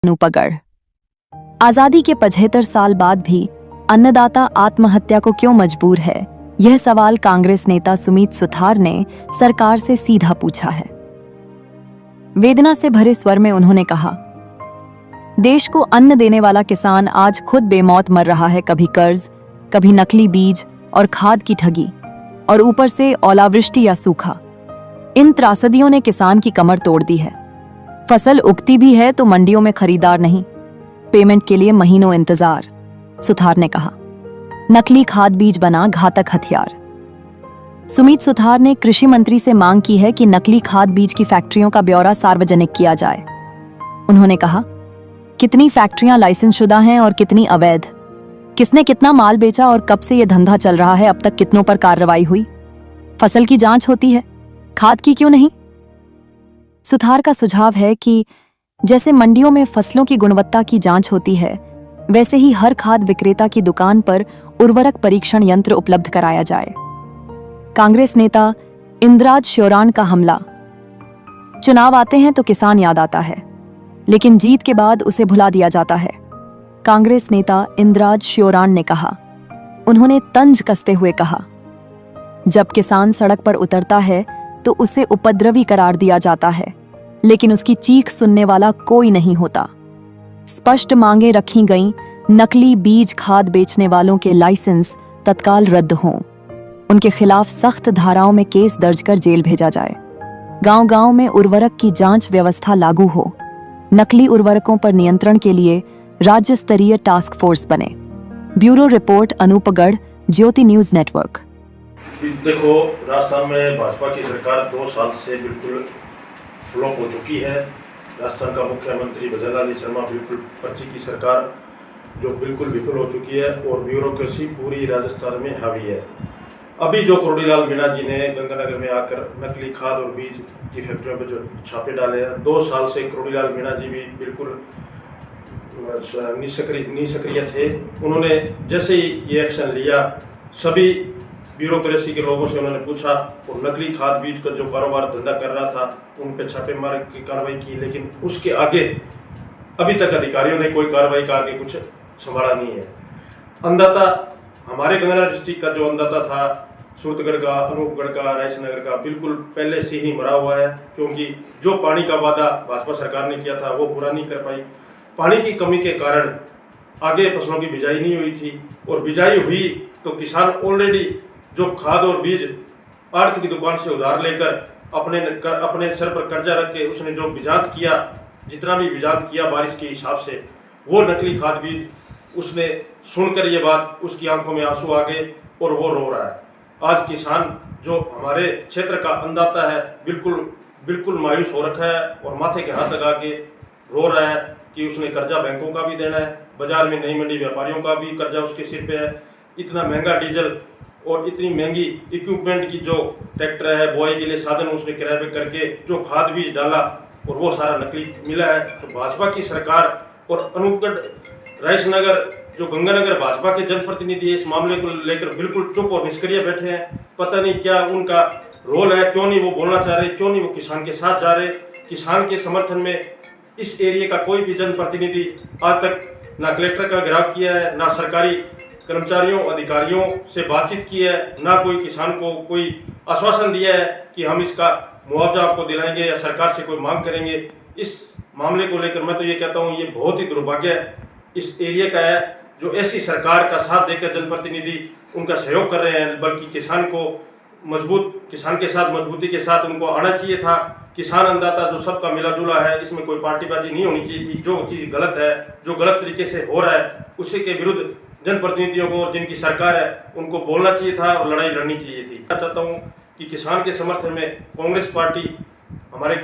अनूपगढ़। आजादी के 75 साल बाद भी अन्नदाता आत्महत्या को क्यों मजबूर है, यह सवाल कांग्रेस नेता सुमित सुथार ने सरकार से सीधा पूछा है। वेदना से भरे स्वर में उन्होंने कहा, देश को अन्न देने वाला किसान आज खुद बेमौत मर रहा है। कभी कर्ज, कभी नकली बीज और खाद की ठगी, और ऊपर से ओलावृष्टि या सूखा। इन त्रासदियों ने किसान की कमर तोड़ दी है। फसल उगती भी है तो मंडियों में खरीदार नहीं, पेमेंट के लिए महीनों इंतजार। सुथार ने कहा, नकली खाद बीज बना घातक हथियार। सुमित सुथार ने कृषि मंत्री से मांग की है कि नकली खाद बीज की फैक्ट्रियों का ब्यौरा सार्वजनिक किया जाए। उन्होंने कहा, कितनी फैक्ट्रियां लाइसेंस शुदा हैं और कितनी अवैध, किसने कितना माल बेचा और कब से यह धंधा चल रहा है, अब तक कितनों पर कार्रवाई हुई। फसल की जांच होती है, खाद की क्यों नहीं। सुथार का सुझाव है कि जैसे मंडियों में फसलों की गुणवत्ता की जांच होती है, वैसे ही हर खाद विक्रेता की दुकान पर उर्वरक परीक्षण यंत्र उपलब्ध कराया जाए। कांग्रेस नेता इंद्राज श्योराण का हमला। चुनाव आते हैं तो किसान याद आता है, लेकिन जीत के बाद उसे भुला दिया जाता है। कांग्रेस नेता इंद्राज श्योराण ने कहा, उन्होंने तंज कसते हुए कहा, जब किसान सड़क पर उतरता है तो उसे उपद्रवी करार दिया जाता है, लेकिन उसकी चीख सुनने वाला कोई नहीं होता। स्पष्ट मांगे रखी गईं, नकली बीज खाद बेचने वालों के लाइसेंस तत्काल रद्द हों, उनके खिलाफ सख्त धाराओं में केस दर्ज कर जेल भेजा जाए। गांव-गांव में उर्वरक की जांच व्यवस्था लागू हो। नकली उर्वरकों पर नियंत्रण के लिए राज्य स्तरीय टास्क फोर्स बने। ब्यूरो रिपोर्ट, अनूपगढ़, ज्योति न्यूज नेटवर्क। देखो, राजस्थान में भाजपा की सरकार 2 साल से बिल्कुल फ्लॉप हो चुकी है। राजस्थान का मुख्यमंत्री भजनलाल शर्मा बिल्कुल पर्ची की सरकार जो बिल्कुल विफल हो चुकी है, और ब्यूरोक्रेसी पूरी राजस्थान में हावी है। अभी जो करोड़ीलाल मीणा जी ने गंगानगर में आकर नकली खाद और बीज की फैक्ट्रियों पर जो छापे डाले हैं, 2 साल से करोड़ीलाल मीणा जी भी बिल्कुल निष्क्रिय थे। उन्होंने जैसे ही ये एक्शन लिया, सभी ब्यूरोक्रेसी के लोगों से उन्होंने पूछा और नकली खाद बीज का जो कारोबार धंधा कर रहा था उन पे छापेमारी की कार्रवाई की, लेकिन उसके आगे अभी तक अधिकारियों ने कोई कार्रवाई का आगे कुछ संभाला नहीं है। अन्नदाता, हमारे गंगानगर डिस्ट्रिक्ट का जो अन्नदाता था, सूरतगढ़ का, अनूपगढ़ का, रायसनगर का, बिल्कुल पहले से ही मरा हुआ है, क्योंकि जो पानी का वादा भाजपा सरकार ने किया था वो पूरा नहीं कर पाई। पानी की कमी के कारण आगे फसलों की बिजाई नहीं हुई थी, और बिजाई हुई तो किसान ऑलरेडी जो खाद और बीज आढ़त की दुकान से उधार लेकर अपने सर पर कर्जा रख के उसने जो बिजात किया, जितना भी बिजात किया बारिश के हिसाब से, वो नकली खाद बीज उसने सुनकर ये बात उसकी आंखों में आंसू आ गए और वो रो रहा है। आज किसान जो हमारे क्षेत्र का अन्नदाता है बिल्कुल मायूस हो रखा है और माथे के हाथ लगा के रो रहा है कि उसने कर्जा बैंकों का भी देना है, बाजार में नई मंडी व्यापारियों का भी कर्जा उसके सिर पे है। इतना महंगा डीजल और इतनी महंगी इक्विपमेंट की जो ट्रैक्टर है, बुआई के लिए साधन उसने किराए पे करके जो खाद बीज डाला और वो सारा नकली मिला है। तो भाजपा की सरकार और अनूपगढ़, रायसनगर, जो गंगानगर भाजपा के जनप्रतिनिधि इस मामले को लेकर बिल्कुल चुप और निष्क्रिय बैठे हैं। पता नहीं क्या उनका रोल है, क्यों नहीं वो बोलना चाह रहे, क्यों नहीं वो किसान के साथ जा रहे। किसान के समर्थन में इस एरिया का कोई भी जनप्रतिनिधि आज तक ना कलेक्टर का घेराव किया है, ना सरकारी कर्मचारियों अधिकारियों से बातचीत की है, ना कोई किसान को कोई आश्वासन दिया है कि हम इसका मुआवजा आपको दिलाएंगे या सरकार से कोई मांग करेंगे। इस मामले को लेकर मैं तो ये कहता हूँ, ये बहुत ही दुर्भाग्य इस एरिया का है, जो ऐसी सरकार का साथ देकर जनप्रतिनिधि उनका सहयोग कर रहे हैं। बल्कि किसान के साथ मजबूती के साथ उनको आना चाहिए था। किसान अन्नदाता जो सबका मिला जुला है, इसमें कोई पार्टीबाजी नहीं होनी चाहिए थी। जो चीज़ गलत है, जो गलत तरीके से हो रहा है, उसी के विरुद्ध जनप्रतिनिधियों को और जिनकी सरकार है उनको बोलना चाहिए था और लड़ाई लड़नी चाहिए थी। मैं चाहता हूँ कि किसान के समर्थन में कांग्रेस पार्टी, हमारे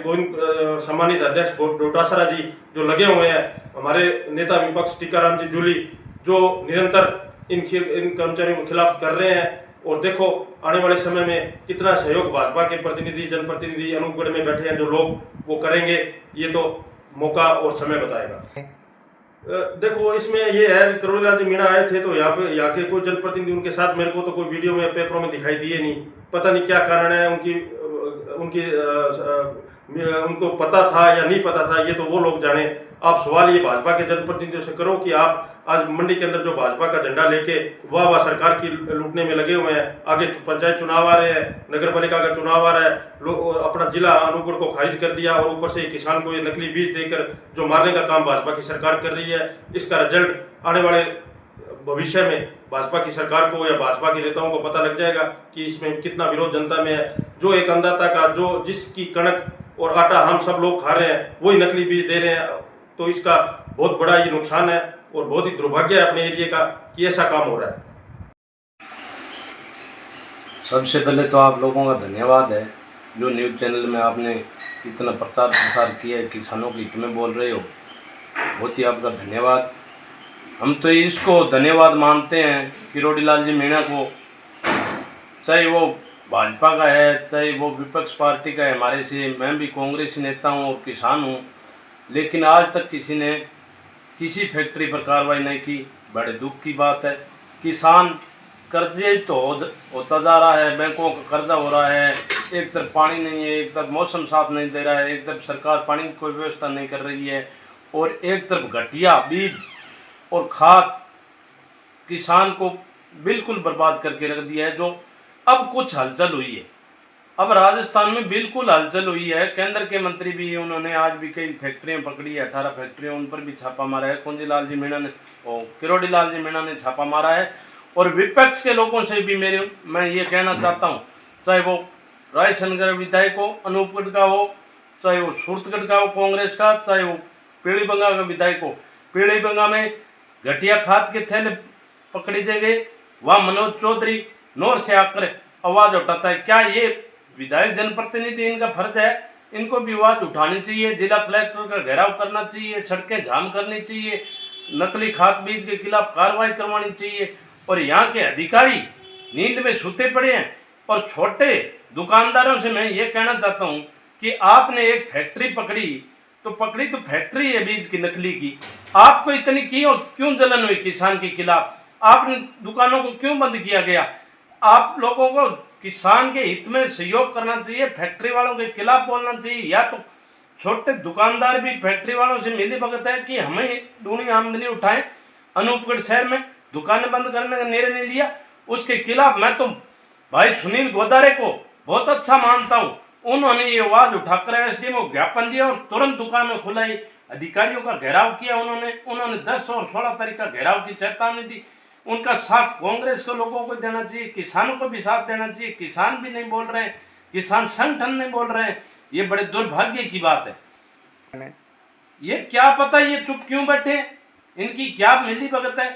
सम्मानित अध्यक्ष डोटासरा जी जो लगे हुए हैं, हमारे नेता विपक्ष टीकाराम जी जूली जो निरंतर इन कर्मचारियों के खिलाफ कर रहे हैं। और देखो आने वाले समय में कितना सहयोग भाजपा के प्रतिनिधि, जनप्रतिनिधि अनूपगढ़ में बैठे हैं जो लोग वो करेंगे, ये तो मौका और समय बताएगा। देखो, इसमें ये है, करोड़ीलाल जी मीणा आए थे तो यहाँ के कोई जनप्रतिनिधि उनके साथ मेरे को तो कोई वीडियो में, पेपरों में दिखाई दिए नहीं। पता नहीं क्या कारण है, उनको पता था या नहीं पता था, ये तो वो लोग जाने। आप सवाल ये भाजपा के जनप्रतिनिधियों से करो कि आप आज मंडी के अंदर जो भाजपा का झंडा लेके वाह सरकार की लूटने में लगे हुए हैं, आगे पंचायत चुनाव आ रहे हैं, नगर पालिका का चुनाव आ रहा है, लोग अपना जिला अनूपपुर को खारिज कर दिया और ऊपर से किसान को ये नकली बीज देकर जो मारने का काम भाजपा की सरकार कर रही है। इसका रिजल्ट आने वाले भविष्य में भाजपा की सरकार को या भाजपा के नेताओं को पता लग जाएगा कि इसमें कितना विरोध जनता में है। जो एक अन्नदाता का जो जिसकी कणक और आटा हम सब लोग खा रहे हैं वही नकली बीज दे रहे हैं, तो इसका बहुत बड़ा ये नुकसान है और बहुत ही दुर्भाग्य है अपने एरिया का कि ऐसा काम हो रहा है। सबसे पहले तो आप लोगों का धन्यवाद है जो न्यूज़ चैनल में आपने इतना प्रचार प्रसार किया है, किसानों के हित में बोल रहे हो, बहुत ही आपका धन्यवाद। हम तो इसको धन्यवाद मानते हैं किरोड़ी लाल जी मीणा को, चाहे वो भाजपा का है चाहे वो विपक्ष पार्टी का है। हमारे से मैं भी कांग्रेसी नेता हूँ और किसान हूँ, लेकिन आज तक किसी ने किसी फैक्ट्री पर कार्रवाई नहीं की। बड़े दुख की बात है। किसान कर्जे तो होता जा रहा है, बैंकों का कर्जा हो रहा है, एक तरफ पानी नहीं है, एक तरफ मौसम साथ नहीं दे रहा है, एक तरफ सरकार पानी की कोई व्यवस्था नहीं कर रही है, और एक तरफ घटिया बीज और खाद किसान को बिल्कुल बर्बाद करके रख दिया है। जो अब कुछ हलचल हुई है, अब राजस्थान में बिल्कुल हलचल हुई है। केंद्र के मंत्री भी उन्होंने आज भी कई फैक्ट्रियां पकड़ी है, 18 फैक्ट्रियां, उन पर भी छापा मारा है। कुंजी लाल जी मीणा ने और किरोड़ी लाल जी मीणा ने छापा मारा है। और विपक्ष के लोगों से भी मैं ये कहना चाहता हूँ, चाहे वो रायसनगर विधायक हो अनूपगढ़ का हो, चाहे वो सूरतगढ़ का हो कांग्रेस का, चाहे वो पीलीबंगा का विधायक हो। पीलीबंगा में घटिया खाद के थैले पकड़ी गए, वह मनोज चौधरी नौर से आकर आवाज़ उठाता है। क्या ये विधायक जनप्रतिनिधि इनका फर्ज है? इनको भी आवाज़ उठानी चाहिए, जिला कलेक्टर का घेराव करना चाहिए, सड़कें जाम करनी चाहिए, नकली खाद बीज के खिलाफ कार्रवाई करवानी चाहिए। और यहाँ के अधिकारी नींद में सोते पड़े हैं। और छोटे दुकानदारों से मैं ये कहना चाहता हूँ कि आपने एक फैक्ट्री पकड़ी तो फैक्ट्री है बीज की नकली की, आपको इतनी क्यों जलन हुई किसान के खिलाफ? आपने दुकानों को क्यों बंद किया गया? आप लोगों को किसान के हित में सहयोग करना चाहिए, फैक्ट्री वालों के खिलाफ बोलना चाहिए। या तो छोटे दुकानदार भी फैक्ट्री वालों से मिली भगत है कि हमें दूनी आमदनी उठाएं, अनूपगढ़ शहर में दुकानें बंद करने का निर्णय लिया, उसके खिलाफ मैं तो भाई सुनील गोदारे को बहुत अच्छा मानता हूँ। उन्होंने ये आवाज उठाकर एसडीएम को ज्ञापन दिया और तुरंत दुकानें खुलाई, अधिकारियों का घेराव किया। उन्होंने 10 और 16 तारीख का घेराव की चेतावनी दी। उनका साथ कांग्रेस के लोगों को देना चाहिए, किसानों को भी साथ देना चाहिए। किसान भी नहीं बोल रहे हैं, किसान संगठन नहीं बोल रहे हैं। ये बड़े दुर्भाग्य की बात है। ये क्या पता ये चुप क्यों बैठे, इनकी क्या मिली भगत है,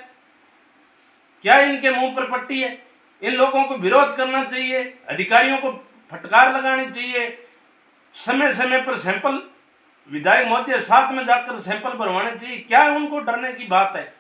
क्या इनके मुंह पर पट्टी है? इन लोगों को विरोध करना चाहिए, अधिकारियों को फटकार लगानी चाहिए, समय समय पर सैंपल विधायक महोदय साथ में जाकर सैंपल भरवाने चाहिए। क्या उनको डरने की बात है?